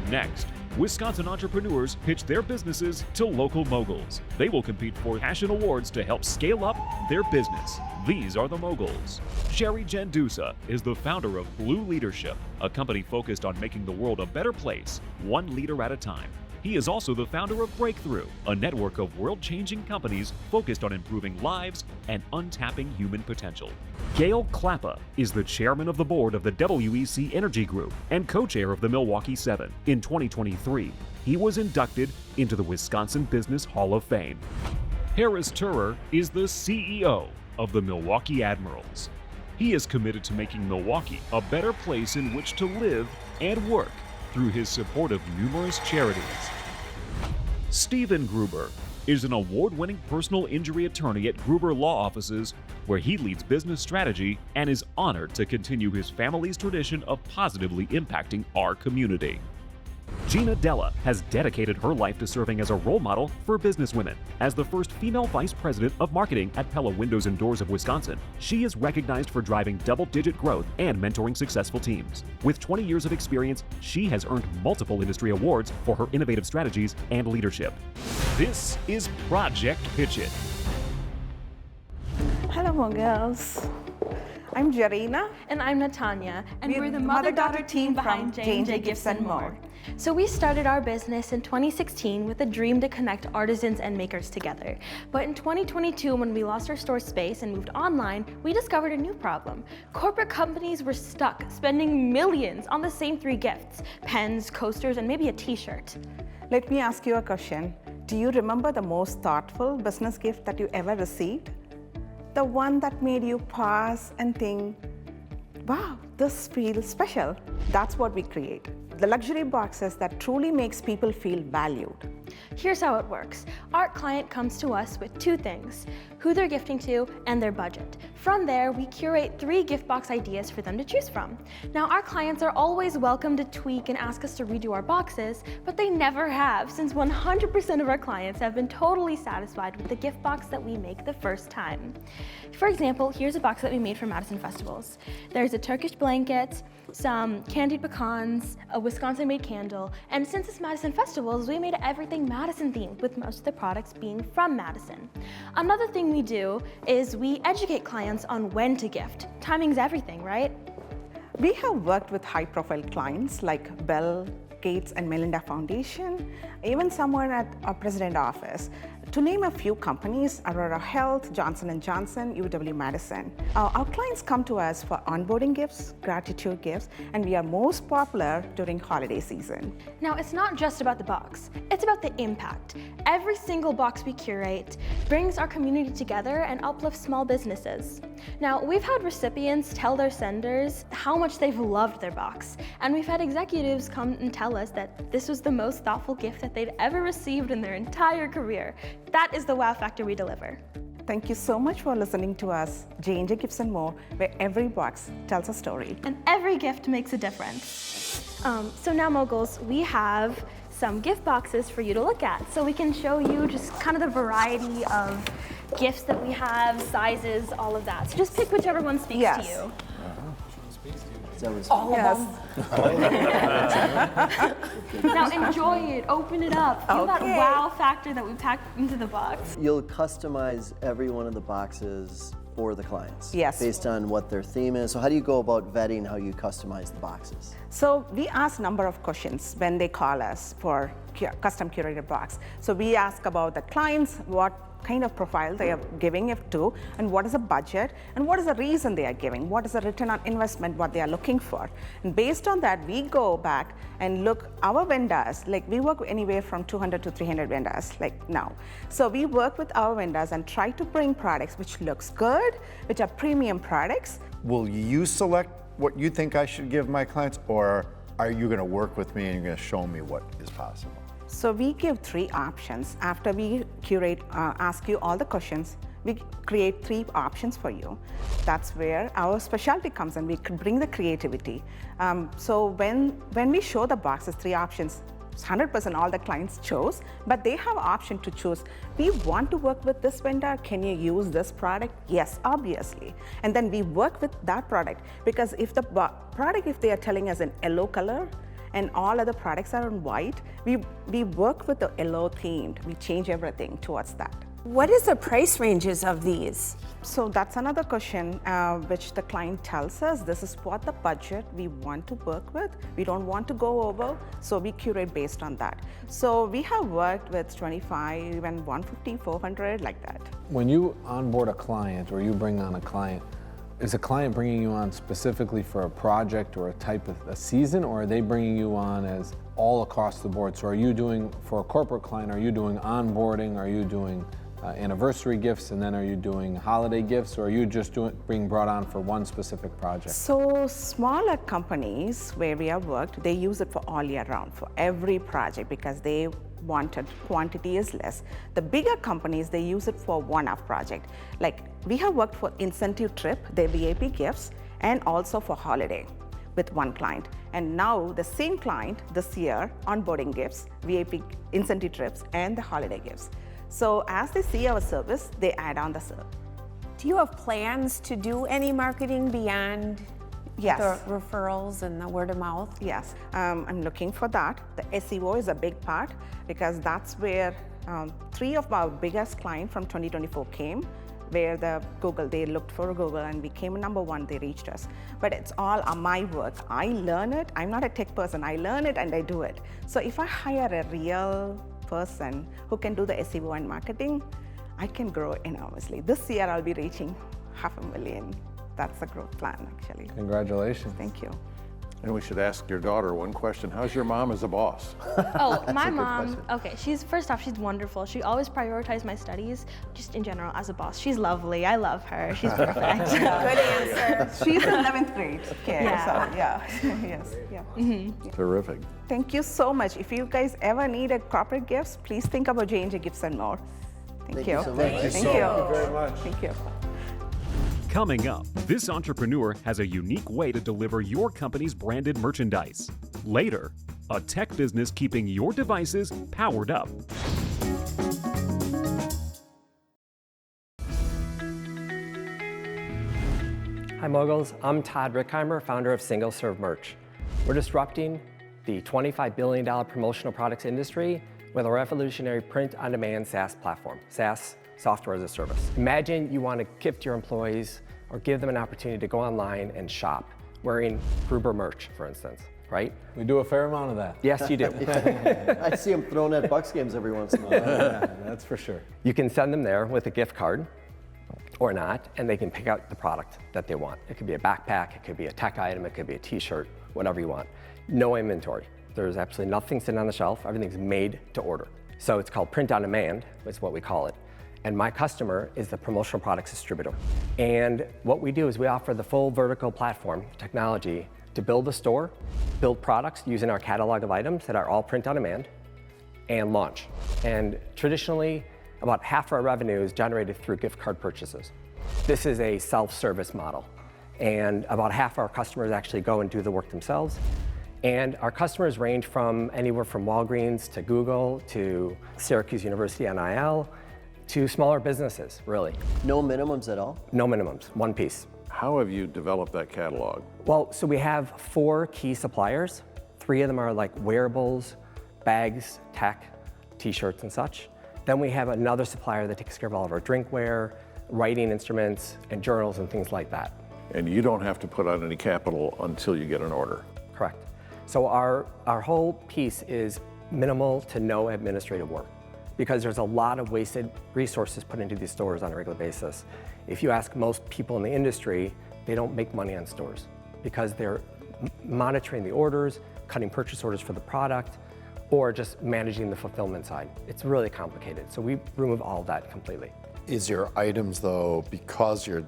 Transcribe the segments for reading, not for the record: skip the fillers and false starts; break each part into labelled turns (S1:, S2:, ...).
S1: Next, Wisconsin entrepreneurs pitch their businesses to local moguls. They will compete for passion awards to help scale up their business. These are the moguls. Sherry Gendusa is the founder of Blue Leadership, a company focused on making the world a better place, one leader at a time. He is also the founder of Breakthrough, a network of world-changing companies focused on improving lives and untapping human potential. Gail Klappa is the chairman of the board of the WEC Energy Group and co-chair of the Milwaukee 7. In 2023, he was inducted into the Wisconsin Business Hall of Fame. Harris Turer is the CEO of the Milwaukee Admirals. He is committed to making Milwaukee a better place in which to live and work through his support of numerous charities. Stephen Gruber is an award-winning personal injury attorney at Gruber Law Offices, where he leads business strategy and is honored to continue his family's tradition of positively impacting our community. Gina Della has dedicated her life to serving as a role model for businesswomen. As the first female vice president of marketing at Pella Windows and Doors of Wisconsin, she is recognized for driving double-digit growth and mentoring successful teams. With 20 years of experience, she has earned multiple industry awards for her innovative strategies and leadership. This is Project Pitch It.
S2: Hello, moguls. I'm Jarina.
S3: And I'm Natanya, and we're the mother-daughter team behind J&J Gifts and More. So we started our business in 2016 with a dream to connect artisans and makers together. But in 2022, when we lost our store space and moved online, we discovered a new problem. Corporate companies were stuck spending millions on the same 3 gifts: pens, coasters, and maybe a t-shirt.
S2: Let me ask you a question. Do you remember the most thoughtful business gift that you ever received? The one that made you pause and think, wow, this feels special. That's what we create. The luxury boxes that truly makes people feel valued.
S3: Here's how it works. Our client comes to us with 2 things: who they're gifting to and their budget. From there, we curate 3 gift box ideas for them to choose from. Now, our clients are always welcome to tweak and ask us to redo our boxes, but they never have, since 100% of our clients have been totally satisfied with the gift box that we make the first time. For example, here's a box that we made for Madison Festivals. There's a Turkish blanket, some candied pecans, a Wisconsin-made candle, and since it's Madison Festivals, we made everything Madison themed, with most of the products being from Madison. Another thing we do is we educate clients on when to gift. Timing's everything, right?
S2: We have worked with high-profile clients like Bill Gates and Melinda Foundation, even someone at our president's office. To name a few companies: Aurora Health, Johnson & Johnson, UW-Madison. Our clients come to us for onboarding gifts, gratitude gifts, and we are most popular during holiday season.
S3: Now, it's not just about the box, it's about the impact. Every single box we curate brings our community together and uplifts small businesses. Now, we've had recipients tell their senders how much they've loved their box, and we've had executives come and tell us that this was the most thoughtful gift that they'd ever received in their entire career. That is the wow factor we deliver.
S2: Thank you so much for listening to us, J&J Gifts and More, where every box tells a story.
S3: And every gift makes a difference. So now, moguls, we have some gift boxes for you to look at, so we can show you just kind of the variety of gifts that we have, sizes, all of that. So just pick whichever one speaks to you.
S2: All of them.
S3: Now enjoy it, open it up, feel that wow factor that we packed into the box.
S4: You'll customize every one of the boxes for the clients.
S2: Yes.
S4: Based on what their theme is. So how do you go about vetting how you customize the boxes?
S2: So we ask a number of questions when they call us for custom curated box. So we ask about the clients, what kind of profile they are giving it to, and what is the budget, and what is the reason they are giving, what is the return on investment, what they are looking for. And based on that, we go back and look our vendors, like we work anywhere from 200 to 300 vendors like now. So we work with our vendors and try to bring products which looks good, which are premium products.
S5: Will you select what you think I should give my clients, or are you going to work with me and you're going to show me what is possible?
S2: So we give 3 options. After we curate, ask you all the questions, we create 3 options for you. That's where our specialty comes in. We can bring the creativity. So when we show the boxes, 3 options, 100% all the clients chose, but they have option to choose. We want to work with this vendor. Can you use this product? Yes, obviously. And then we work with that product, because if the product, if they are telling us an yellow color, and all other products are in white. We work with the yellow themed. We change everything towards that.
S6: What is the price ranges of these?
S2: So that's another question which the client tells us. This is what the budget we want to work with. We don't want to go over, so we curate based on that. So we have worked with 25 and 150, 400, like that.
S7: When you onboard a client or you bring on a client, is a client bringing you on specifically for a project or a type of a season, or are they bringing you on as all across the board? So are you doing, for a corporate client, are you doing onboarding? Are you doing anniversary gifts, and then are you doing holiday gifts, or are you just being brought on for one specific project?
S2: So smaller companies where we have worked, they use it for all year round, for every project, because they wanted quantity is less. The bigger companies, they use it for one-off project. Like we have worked for incentive trip, their VIP gifts, and also for holiday with one client. And now the same client this year, onboarding gifts, VIP incentive trips, and the holiday gifts. So as they see our service, they add on the service.
S6: Do you have plans to do any marketing beyond
S2: Yes.
S6: the referrals and the word of mouth?
S2: Yes, I'm looking for that. The SEO is a big part because that's where 3 of our biggest clients from 2024 came, where the Google, they looked for Google and we came number 1, they reached us. But it's all my work. I learn it. I'm not a tech person. I learn it and I do it. So if I hire a real person who can do the SEO and marketing, I can grow enormously. This year I'll be reaching 500,000. That's the growth plan, actually.
S7: Congratulations.
S2: Thank you.
S5: And we should ask your daughter one question. How's your mom as a boss?
S3: Oh, my mom, okay, first off, she's wonderful. She always prioritized my studies, just in general, as a boss. She's lovely. I love her. She's perfect.
S6: Good answer.
S2: She's in 11th grade. Okay,
S3: Yeah.
S2: so yeah, yes, yeah.
S5: Terrific.
S2: Thank you so much. If you guys ever need a corporate gifts, please think about J&J Gifts and More. Thank you.
S4: so much.
S2: Thank you.
S7: very much.
S2: Thank you.
S1: Coming up, this entrepreneur has a unique way to deliver your company's branded merchandise. Later, a tech business keeping your devices powered up.
S8: Hi Moguls, I'm Todd Rickheimer, founder of Single Serve Merch. We're disrupting the $25 billion promotional products industry with a revolutionary print-on-demand SaaS platform, SaaS, software as a service. Imagine you want to gift your employees or give them an opportunity to go online and shop wearing Gruber merch, for instance, right?
S7: We do a fair amount of that.
S8: Yes, you do.
S4: I see them thrown at Bucks games every once in a while.
S7: Yeah, that's for sure.
S8: You can send them there with a gift card or not, and they can pick out the product that they want. It could be a backpack, it could be a tech item, it could be a t-shirt, whatever you want. No inventory. There's absolutely nothing sitting on the shelf. Everything's made to order. So it's called print on demand, is what we call it. And my customer is the promotional products distributor. And what we do is we offer the full vertical platform technology to build a store, build products using our catalog of items that are all print on demand, and launch. And traditionally, about half our revenue is generated through gift card purchases. This is a self-service model. And about half our customers actually go and do the work themselves. And our customers range from anywhere from Walgreens to Google to Syracuse University NIL to smaller businesses, really.
S4: No minimums at all?
S8: No minimums, one piece.
S5: How have you developed that catalog?
S8: Well, so we have 4 key suppliers. 3 of them are like wearables, bags, tech, t-shirts and such. Then we have another supplier that takes care of all of our drinkware, writing instruments, and journals and things like that.
S5: And you don't have to put out any capital until you get an order.
S8: Correct. So our whole piece is minimal to no administrative work because there's a lot of wasted resources put into these stores on a regular basis. If you ask most people in the industry, they don't make money on stores because they're monitoring the orders, cutting purchase orders for the product, or just managing the fulfillment side. It's really complicated. So we remove all of that completely.
S9: Is your items though, because you're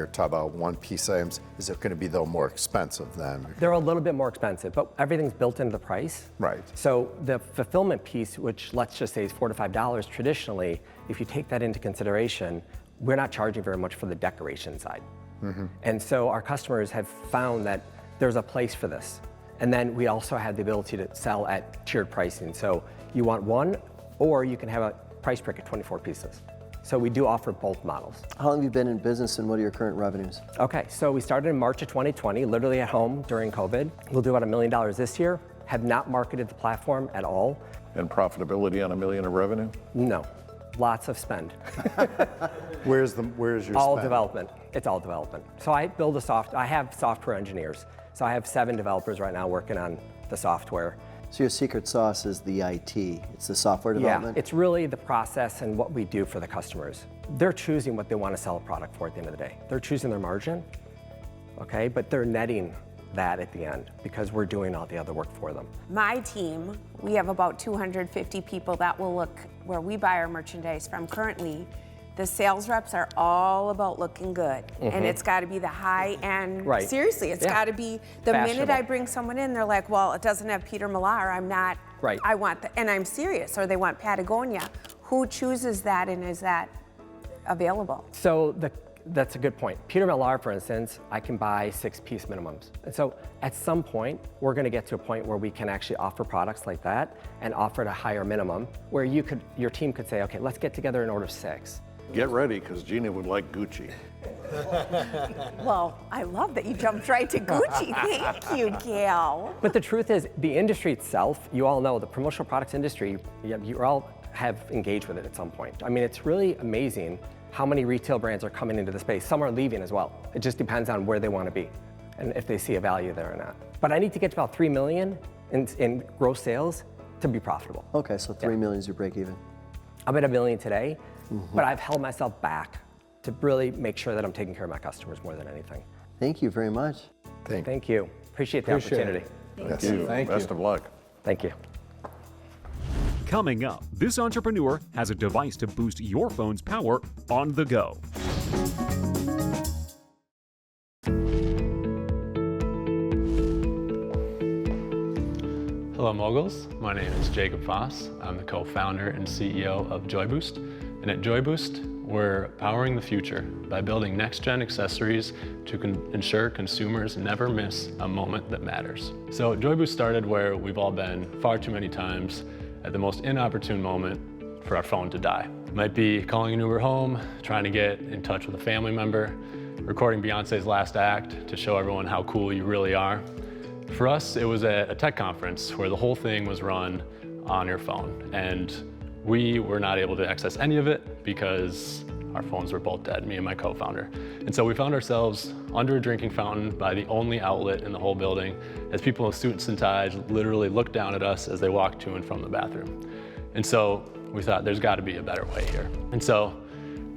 S9: talking about one piece items, is it gonna be though more expensive then?
S8: They're a little bit more expensive, but everything's built into the price.
S9: Right.
S8: So the fulfillment piece, which let's just say is $4 to $5 traditionally, if you take that into consideration, we're not charging very much for the decoration side. And so our customers have found that there's a place for this. And then we also have the ability to sell at tiered pricing. So you want one, or you can have a price break at 24 pieces. So we do offer both models.
S4: How long have you been in business and what are your current revenues?
S8: Okay, so we started in March of 2020, literally at home during COVID. We'll do about $1 million this year, have not marketed the platform at all.
S9: And profitability on $1 million of revenue?
S8: No, lots of spend.
S5: Where's your
S8: All
S5: spend?
S8: development. It's all development. So I have software engineers. So I have 7 developers right now working on the software.
S4: So your secret sauce is the IT. It's the software development?
S8: Yeah, it's really the process and what we do for the customers. They're choosing what they want to sell a product for at the end of the day. They're choosing their margin, okay, but they're netting that at the end because we're doing all the other work for them.
S6: My team, we have about 250 people that will look where we buy our merchandise from currently. The sales reps are all about looking good, and it's got to be the high end.
S8: Right.
S6: Seriously, it's got to be the minute
S8: Fashionable.
S6: I bring someone in, they're like, well, it doesn't have Peter Millar. I'm not.
S8: Right.
S6: I want the, and I'm serious. Or they want Patagonia. Who chooses that, and is that available?
S8: So that's a good point. Peter Millar, for instance, I can buy 6-piece minimums. And so at some point, we're going to get to a point where we can actually offer products like that and offer at a higher minimum where your team could say, okay, let's get together and order 6.
S9: Get ready, because Gina would like Gucci.
S6: Well, I love that you jumped right to Gucci. Thank you, Gail.
S8: But the truth is, the industry itself, you all know, the promotional products industry, you all have engaged with it at some point. I mean, it's really amazing how many retail brands are coming into the space. Some are leaving as well. It just depends on where they want to be and if they see a value there or not. But I need to get to about $3 million in gross sales to be profitable.
S4: Okay, so $3 million is your break even.
S8: I'm at $1 million today, but I've held myself back to really make sure that I'm taking care of my customers more than anything.
S4: Thank you very much.
S8: Thank you. Appreciate the opportunity.
S9: Thank you.
S7: Thank
S9: Best
S7: you.
S9: of luck.
S8: Thank you.
S1: Coming up, this entrepreneur has a device to boost your phone's power on the go.
S10: Hello Moguls, my name is Jacob Foss. I'm the co-founder and CEO of JoyBoost. And at JoyBoost, we're powering the future by building next-gen accessories to ensure consumers never miss a moment that matters. So JoyBoost started where we've all been far too many times at the most inopportune moment for our phone to die. It might be calling an Uber home, trying to get in touch with a family member, recording Beyonce's last act to show everyone how cool you really are. For us, it was at a tech conference where the whole thing was run on your phone, and we were not able to access any of it because our phones were both dead, me and my co-founder. And so we found ourselves under a drinking fountain by the only outlet in the whole building as people in suits and ties literally looked down at us as they walked to and from the bathroom. And so we thought there's got to be a better way here. And so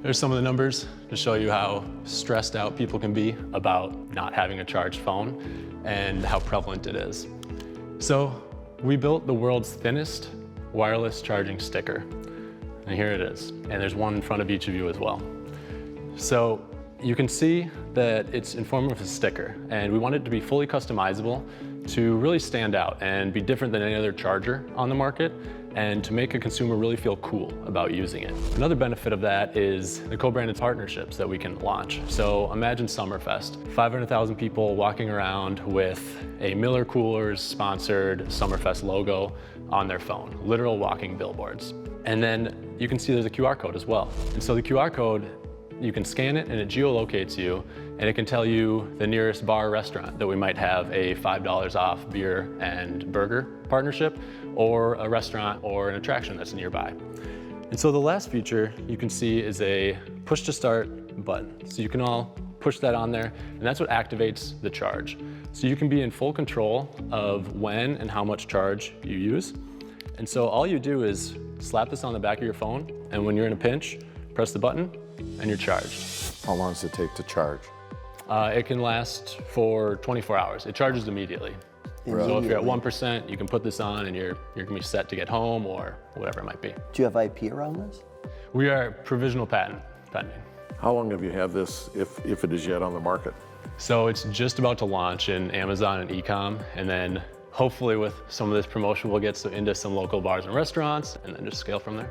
S10: there's some of the numbers to show you how stressed out people can be about not having a charged phone and how prevalent it is. So we built the world's thinnest wireless charging sticker. And here it is. And there's one in front of each of you as well. So you can see that it's in form of a sticker, and we want it to be fully customizable to really stand out and be different than any other charger on the market, and to make a consumer really feel cool about using it. Another benefit of that is the co-branded partnerships that we can launch. So imagine Summerfest, 500,000 people walking around with a Miller Coolers sponsored Summerfest logo on their phone, literal walking billboards. And then you can see there's a QR code as well. And so the QR code, you can scan it and it geolocates you, and it can tell you the nearest bar or restaurant that we might have a $5 off beer and burger partnership, or a restaurant or an attraction that's nearby. And so the last feature you can see is a push to start button. So you can all push that on there, and that's what activates the charge. So you can be in full control of when and how much charge you use. And so all you do is slap this on the back of your phone, and when you're in a pinch, press the button, and you're charged.
S9: How long does it take to charge?
S10: It can last for 24 hours. It charges immediately. So if you're at 1%, you can put this on and you're gonna be set to get home or whatever it might be.
S4: Do you have IP around this?
S10: We are provisional patent pending.
S9: How long have you had this, if it is yet on the market?
S10: So it's just about to launch in Amazon and e-com, and then hopefully with some of this promotion, we'll get into some local bars and restaurants, and then just scale from there.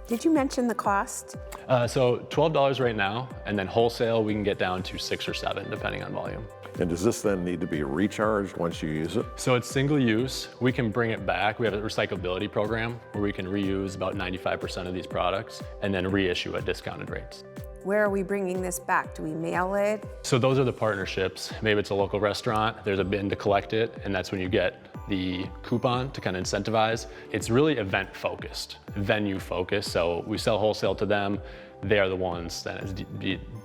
S6: Did you mention the cost?
S10: So $12 right now, and then wholesale we can get down to 6 or 7, depending on volume.
S9: And does this then need to be recharged once you use it?
S10: So it's single use. We can bring it back. We have a recyclability program where we can reuse about 95% of these products and then reissue at discounted rates.
S6: Where are we bringing this back? Do we mail it?
S10: So those are the partnerships. Maybe it's a local restaurant, there's a bin to collect it, and that's when you get the coupon to kind of incentivize. It's really event focused, venue focused. So we sell wholesale to them. They're the ones that is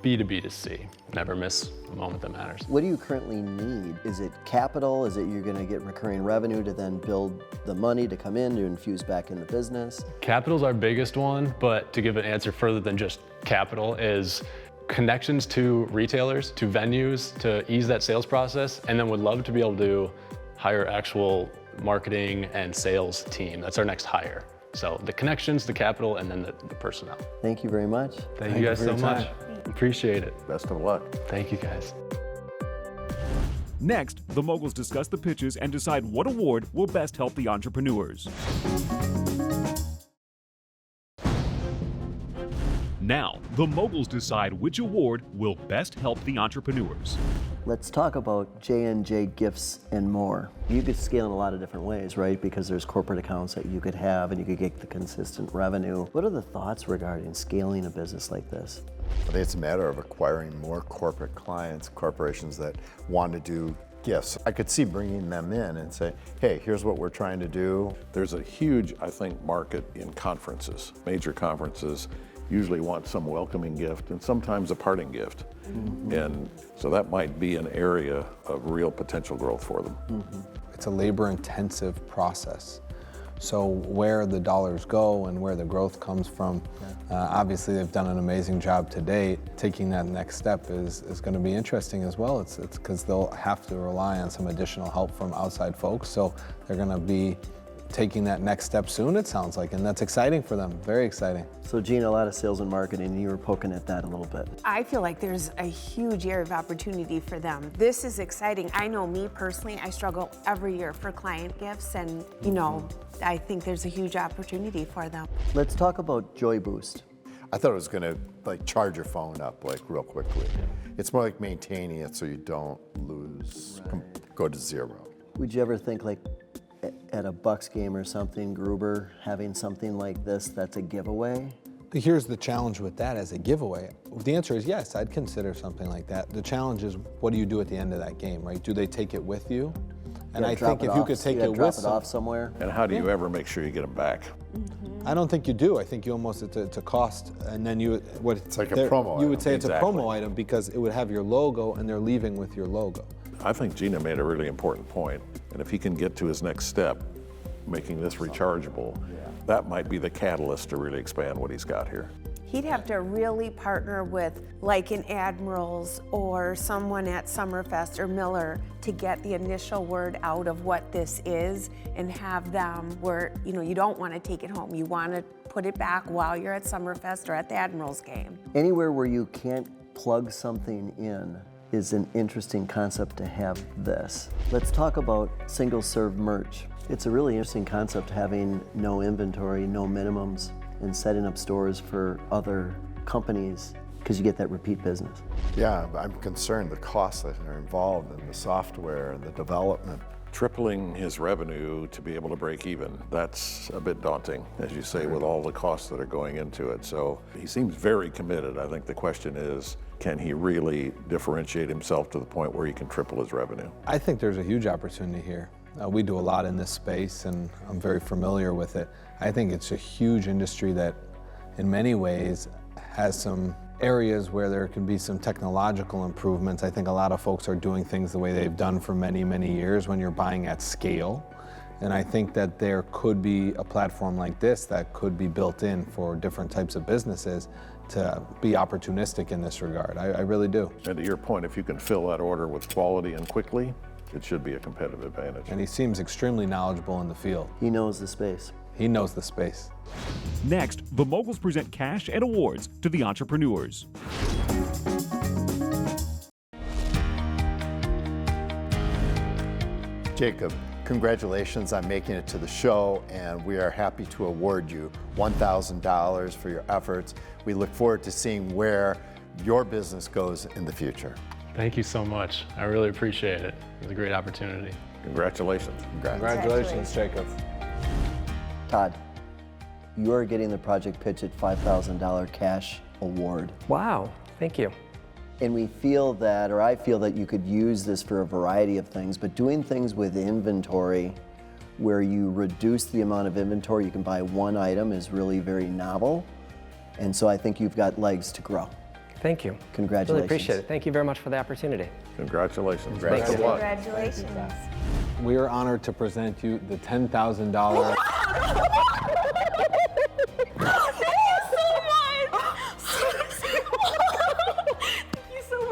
S10: B to B to C. Never miss a moment that matters.
S4: What do you currently need? Is it capital? Is it you're going to get recurring revenue to then build the money to come in to infuse back in the business?
S10: Capital's our biggest one, but to give an answer further than just capital is connections to retailers, to venues, to ease that sales process, and then would love to be able to hire actual marketing and sales team. That's our next hire. So the connections, the capital, and then the personnel.
S4: Thank you very much.
S10: Thank you guys
S7: for
S10: so
S7: your
S10: much.
S7: time.
S10: Appreciate it.
S5: Best of luck.
S10: Thank you guys.
S1: Next, the moguls discuss the pitches and decide what award will best help the entrepreneurs. Now, the moguls decide which award will best help the entrepreneurs.
S4: Let's talk about J&J Gifts and More. You could scale in a lot of different ways, right? Because there's corporate accounts that you could have and you could get the consistent revenue. What are the thoughts regarding scaling a business like this?
S9: I think it's a matter of acquiring more corporate clients, corporations that want to do gifts. I could see bringing them in and say, hey, here's what we're trying to do.
S11: There's a huge, I think, market in conferences. Major conferences usually want some welcoming gift and sometimes a parting gift. And so that might be an area of real potential growth for them.
S7: It's a labor-intensive process. So where the dollars go and where the growth comes from, obviously they've done an amazing job to date. Taking that next step is going to be interesting as well. It's because they'll have to rely on some additional help from outside folks. So they're going to be taking that next step soon, it sounds like, and that's exciting for them, very exciting.
S4: So Gina, a lot of sales and marketing, and you were poking at that a little bit.
S6: I feel like there's a huge area of opportunity for them. This is exciting. I know me personally, I struggle every year for client gifts, and I think there's a huge opportunity for them.
S4: Let's talk about Joy Boost.
S9: I thought it was going to charge your phone up real quickly. It's more like maintaining it so you don't lose, go to zero.
S4: Would you ever think at a Bucks game or something, Gruber having something like this that's a giveaway?
S7: Here's the challenge with that as a giveaway. The answer is yes, I'd consider something like that. The challenge is, what do you do at the end of that game, right? Do they take it with you? And I think if you could take it with
S4: off somewhere.
S11: And how do you ever make sure you get them back?
S7: I don't think you do. I think you almost, it's a cost, and then
S9: it's like a promo
S7: You would
S9: item.
S7: say it's
S11: Exactly.
S7: a promo item because it would have your logo and they're leaving with your logo.
S11: I think Gina made a really important point, and if he can get to his next step, making this rechargeable, that might be the catalyst to really expand what he's got here.
S6: He'd have to really partner with like an Admirals or someone at Summerfest or Miller to get the initial word out of what this is and have them where, you don't want to take it home. You want to put it back while you're at Summerfest or at the Admirals game.
S4: Anywhere where you can't plug something in is an interesting concept to have this. Let's talk about single serve merch. It's a really interesting concept, having no inventory, no minimums, and setting up stores for other companies because you get that repeat business.
S9: Yeah, I'm concerned the costs that are involved in the software and the development.
S11: Tripling his revenue to be able to break even, that's a bit daunting, as you say, with all the costs that are going into it. So he seems very committed. I think the question is, can he really differentiate himself to the point where he can triple his revenue?
S7: I think there's a huge opportunity here. We do a lot in this space and I'm very familiar with it. I think it's a huge industry that in many ways has some areas where there can be some technological improvements. I think a lot of folks are doing things the way they've done for many, many years when you're buying at scale. And I think that there could be a platform like this that could be built in for different types of businesses to be opportunistic in this regard. I really do.
S11: And to your point, if you can fill that order with quality and quickly, it should be a competitive advantage.
S7: And he seems extremely knowledgeable in the field.
S4: He knows the space.
S7: He knows the space.
S1: Next, the moguls present cash and awards to the entrepreneurs.
S9: Jacob, congratulations on making it to the show, and we are happy to award you $1,000 for your efforts. We look forward to seeing where your business goes in the future.
S10: Thank you so much. I really appreciate it. It was a great opportunity.
S11: Congratulations.
S7: Congratulations, Jacob.
S4: Todd, you are getting the project pitch at $5,000 cash award.
S8: Wow, thank you.
S4: And we feel that, or I feel that you could use this for a variety of things, but doing things with inventory where you reduce the amount of inventory you can buy one item is really very novel. And so I think you've got legs to grow.
S8: Thank you.
S4: Congratulations.
S8: Really appreciate it. Thank you very much for the opportunity.
S11: Congratulations.
S8: Thank
S11: Best
S8: you.
S11: of luck.
S6: Congratulations.
S7: We are honored to present you the $10,000.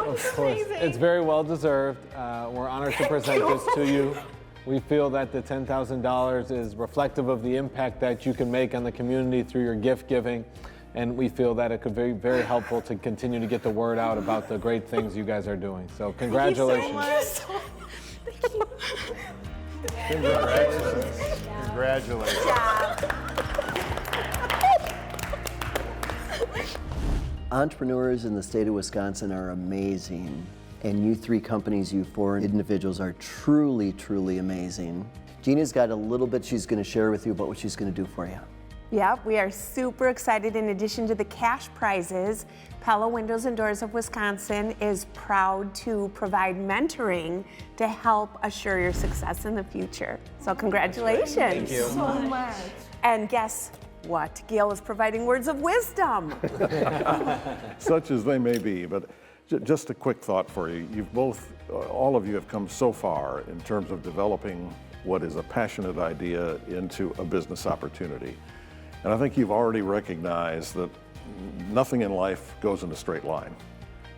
S7: Of course, it's very well deserved. We're honored to present this to you. We feel that the $10,000 is reflective of the impact that you can make on the community through your gift giving. And we feel that it could be very helpful to continue to get the word out about the great things you guys are doing. So congratulations.
S3: Thank you.
S5: Congratulations. Congratulations.
S4: Entrepreneurs in the state of Wisconsin are amazing, and you three companies, you four individuals are truly, truly amazing. Gina's got a little bit she's going to share with you about what she's going to do for you.
S6: Yep, we are super excited. In addition to the cash prizes, Pella Windows and Doors of Wisconsin is proud to provide mentoring to help assure your success in the future. So congratulations.
S8: Thank you.
S6: So much. And guess what? Gail is providing words of wisdom.
S11: Such as they may be, but just a quick thought for you. You've both, all of you have come so far in terms of developing what is a passionate idea into a business opportunity. And I think you've already recognized that nothing in life goes in a straight line.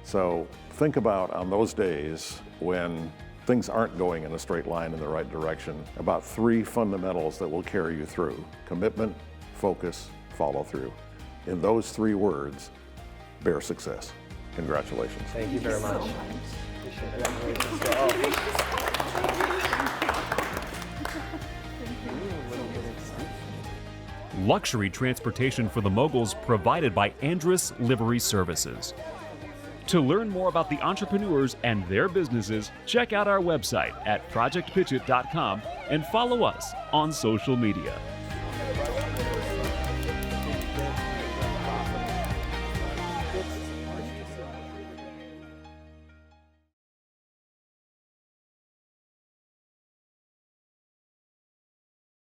S11: So think about on those days when things aren't going in a straight line in the right direction, about 3 fundamentals that will carry you through: commitment, focus, follow through. In those 3 words, bear success. Congratulations.
S8: Thank you very much.
S1: Luxury transportation for the moguls provided by Andrus Livery Services. To learn more about the entrepreneurs and their businesses, check out our website at projectpitchit.com and follow us on social media.